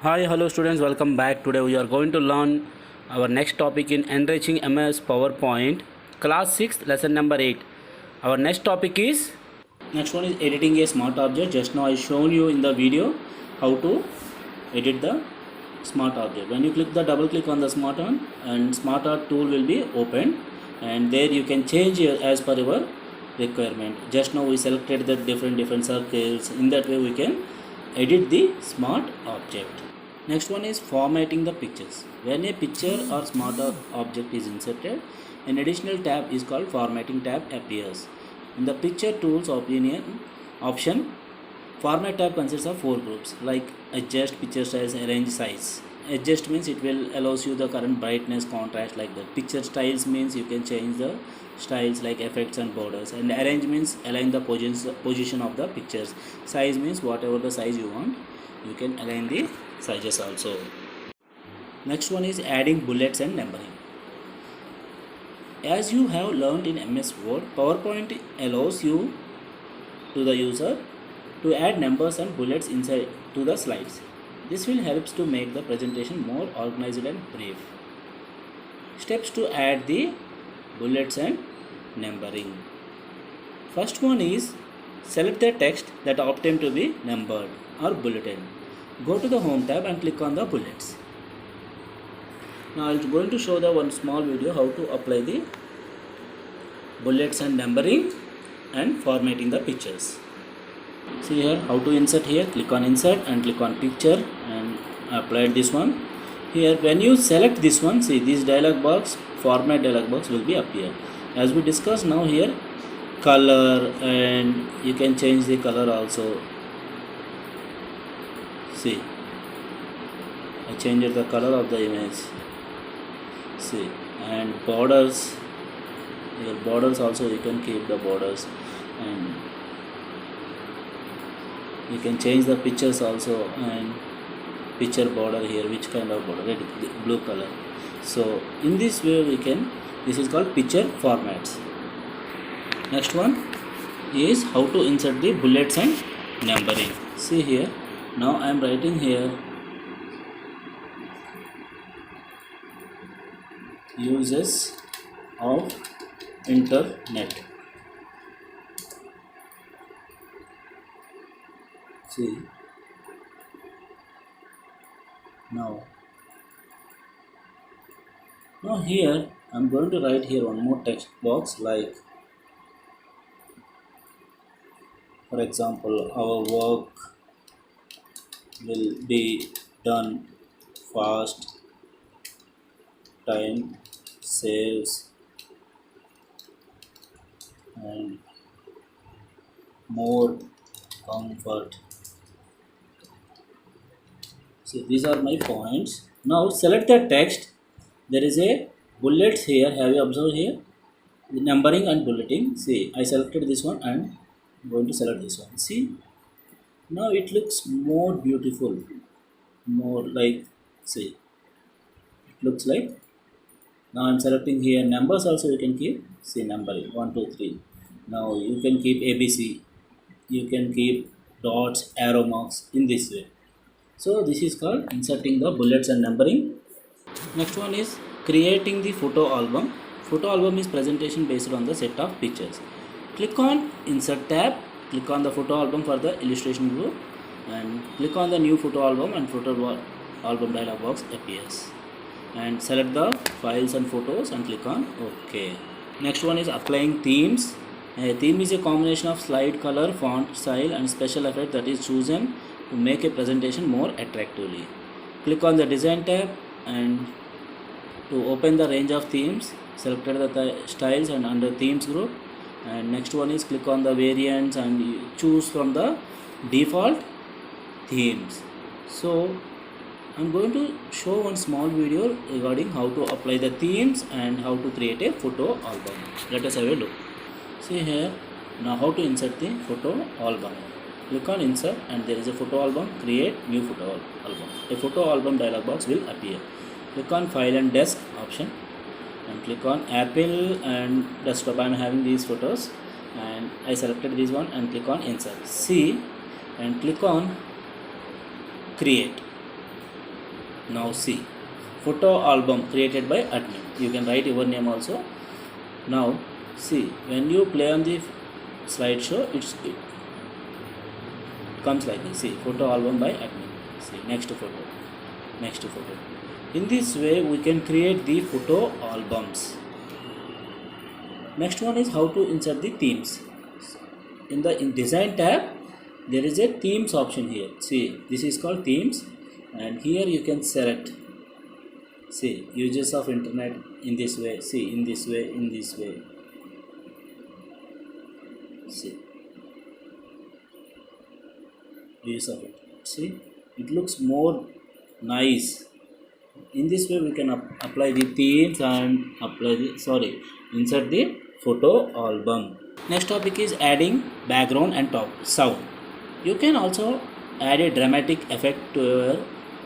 Hi, hello students, welcome back. Today we are going to learn our next topic in enriching MS PowerPoint, class 6, lesson number 8. Our next topic is next one is editing a smart object. Just now I shown you in the video how to edit the smart object. When you click the double click on the smart art and smart art tool will be opened, and there you can change as per your requirement. Just now we selected the different circles. In that way we can edit the smart object. Next one is formatting the pictures. When a picture or smart object is inserted, an additional tab is called formatting tab appears. In the picture tools option, format tab consists of 4 groups like adjust, picture size, arrange, size. Adjust means it will allows you the current brightness, contrast, like that. Picture styles means you can change the styles like effects and borders, and arrange means align the position of the pictures. Size means whatever the size you want, you can align the sizes also. Next one is adding bullets and numbering. As you have learned in MS Word, PowerPoint allows you to the user to add numbers and bullets inside to the slides. This will help to make the presentation more organized and brief. Steps to add the bullets and numbering. First one is select the text that obtained to be numbered or bulleted. Go to the home tab and click on the bullets. Now I am going to show the one small video how to apply the bullets and numbering and formatting the pictures. See here how to insert here. Click on insert and click on picture and apply this one. Here when you select this one, see this dialog box, format dialog box will be appear. As we discussed now here, color, and you can change the color also. See, I changed the color of the image. See, and borders, your borders also you can keep the borders, and you can change the pictures also, and picture border here, which kind of border, red, blue color. So in this way we can, this is called picture formats. Next one is how to insert the bullets and numbering. See here, now I am writing here uses of internet. See, now here I am going to write here one more text box, like for example, our work will be done fast, time saves, and more comfort. So these are my points. Now select the text. There is a bullets here. Have you observed here? The numbering and bulleting. See, I selected this one and I'm going to select this one. See, now it looks more beautiful, more like, see, it looks like. Now I'm selecting here numbers also you can keep. See, numbering 1, 2, 3. Now you can keep ABC. You can keep dots, arrow marks in this way. So this is called inserting the bullets and numbering. Next one is creating the photo album. Photo album is presentation based on the set of pictures. Click on insert tab, click on the photo album for the illustration group, and click on the new photo album, and photo album dialog box appears. And select the files and photos and click on OK. Next one is applying themes. A theme is a combination of slide color, font style, and special effect that is chosen to make a presentation more attractively. Click on the design tab and to open the range of themes, selected the styles and under themes group. And next one is click on the variants and you choose from the default themes. So I'm going to show one small video regarding how to apply the themes and how to create a photo album. Let us have a look. See here, now how to insert the photo album. Click on insert and there is a photo album, create new photo album. A photo album dialog box will appear. Click on file and desk option and click on Apple and desktop. I am having these photos and I selected this one and click on insert. See, and click on create. Now see, photo album created by admin. You can write your name also. Now see, when you play on the slideshow, it comes like this. See, photo album by admin. See, next photo, next photo. In this way, we can create the photo albums. Next one is how to insert the themes. In the design tab, there is a themes option here. See, this is called themes, and here you can select. See, uses of internet in this way. See, in this way, in this way. See, use of internet. See, it looks more nice. In this way, we can apply the themes and insert the photo album. Next topic is adding background and top sound. You can also add a dramatic effect to your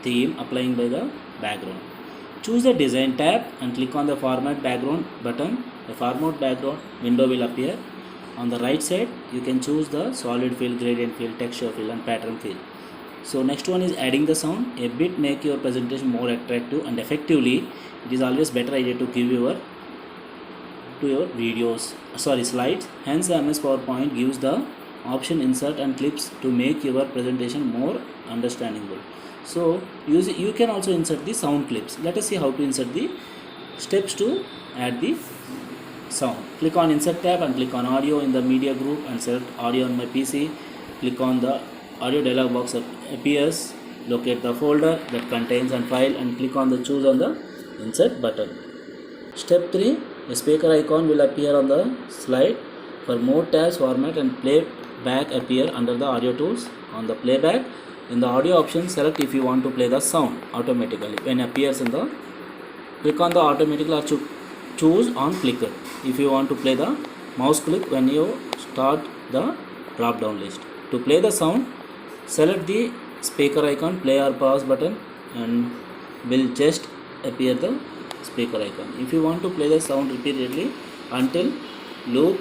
theme applying by the background. Choose the design tab and click on the format background button. The format background window will appear. On the right side, you can choose the solid fill, gradient fill, texture fill and pattern fill. So next one is adding the sound. A bit make your presentation more attractive and effectively. It is always better idea to give your slides. Hence the MS PowerPoint gives the option insert and clips to make your presentation more understandable. So you can also insert the sound clips. Let us see how to insert the steps to add the sound. Click on insert tab and click on audio in the media group and select audio on my PC. Click on the audio dialog box appears. Locate the folder that contains and file and click on the choose on the insert button. Step 3, a speaker icon will appear on the slide. For more tabs, format and playback appear under the audio tools. On the playback, in the audio option, select if you want to play the sound automatically. When appears in the, click on the automatically or choose on clicker. If you want to play the mouse click when you start the drop down list. To play the sound, select the speaker icon, play or pause button and will just appear the speaker icon. If you want to play the sound repeatedly until loop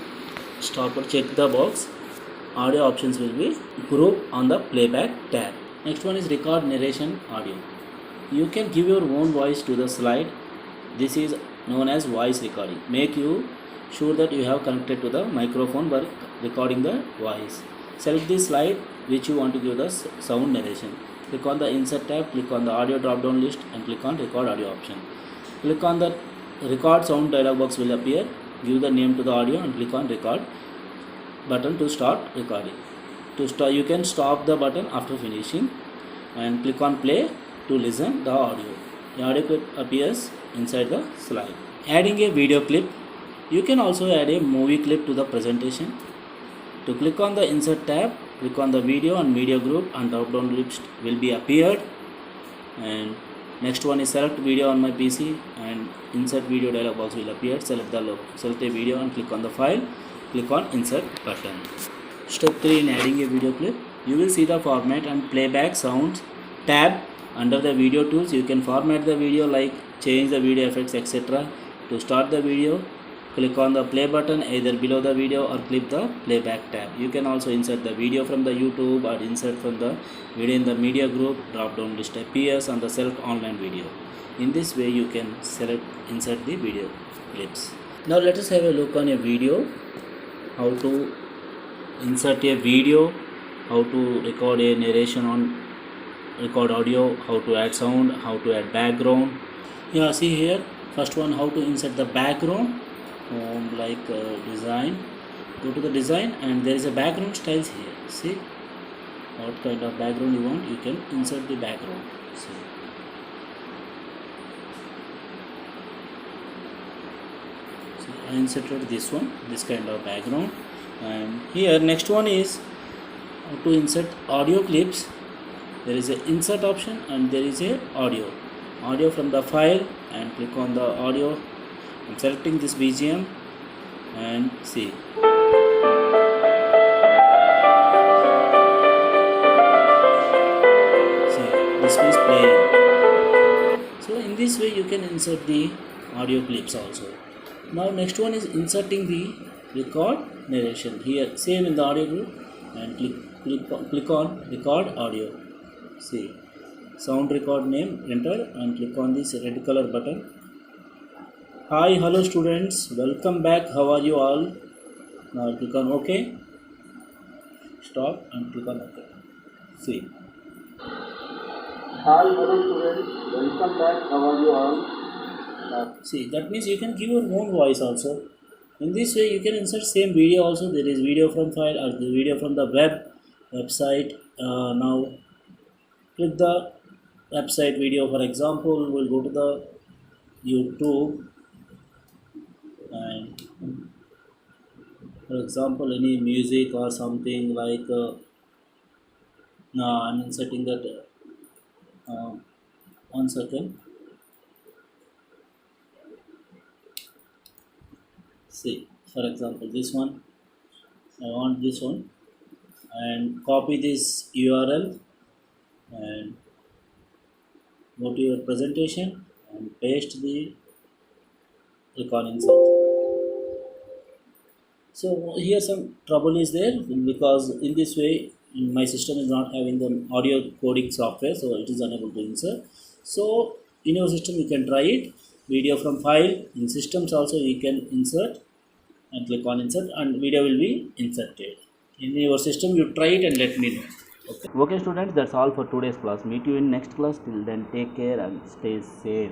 stop or check the box, audio options will be grouped on the playback tab. Next one is record narration audio. You can give your own voice to the slide. This is known as voice recording. Make you sure that you have connected to the microphone while recording the voice. Select the slide which you want to give the sound narration. Click on the insert tab, click on the audio drop down list and click on record audio option. Click on the record sound dialog box will appear. Give the name to the audio and click on record button to start recording. You can stop the button after finishing and click on play to listen the audio. The audio clip appears inside the slide. Adding a video clip. You can also add a movie clip to the presentation. To click on the insert tab, click on the video and media group and drop down list will be appeared. And next one is select video on my PC and insert video dialog box will appear. Select a video and click on the file. Click on insert button. Step 3 in adding a video clip. You will see the format and playback sounds tab. Under the video tools, you can format the video like change the video effects etc. To start the video, click on the play button either below the video or click the playback tab. You can also insert the video from the YouTube or insert from the video in the media group. Drop down list appears on the select online video. In this way you can insert the video clips. Now let us have a look on a video, how to insert a video, how to record a narration on record audio, how to add sound, how to add background. Yeah, see here, first one, how to insert the background. Design, go to the design and there is a background styles here. See what kind of background you want, you can insert the background. See, I inserted this one, this kind of background. And here next one is how to insert audio clips. There is a insert option and there is a audio from the file and click on the audio. I'm selecting this BGM and see. This is playing. So in this way you can insert the audio clips also. Now next one is inserting the record narration. Here same in the audio group and click on record audio. See, sound record name, enter and click on this red color button. Hi, hello students, welcome back. How are you all? Now click on OK. Stop and click on OK. See. Hi, hello students, welcome back. How are you all? See, that means you can give your own voice also. In this way, you can insert same video also. There is video from file or the video from the website. Now click the website video. For example, we'll go to the YouTube and for example any music or something like now I'm inserting that 1 second. See, for example this one, I want this one and copy this URL and go to your presentation and paste the recording insert. So here some trouble is there because in this way my system is not having the audio coding software, so it is unable to insert. So in your system you can try it. Video from file, in systems also you can insert and click on insert and video will be inserted. In your system you try it and let me know. Okay students, that's all for today's class. Meet you in next class. Till then, take care and stay safe.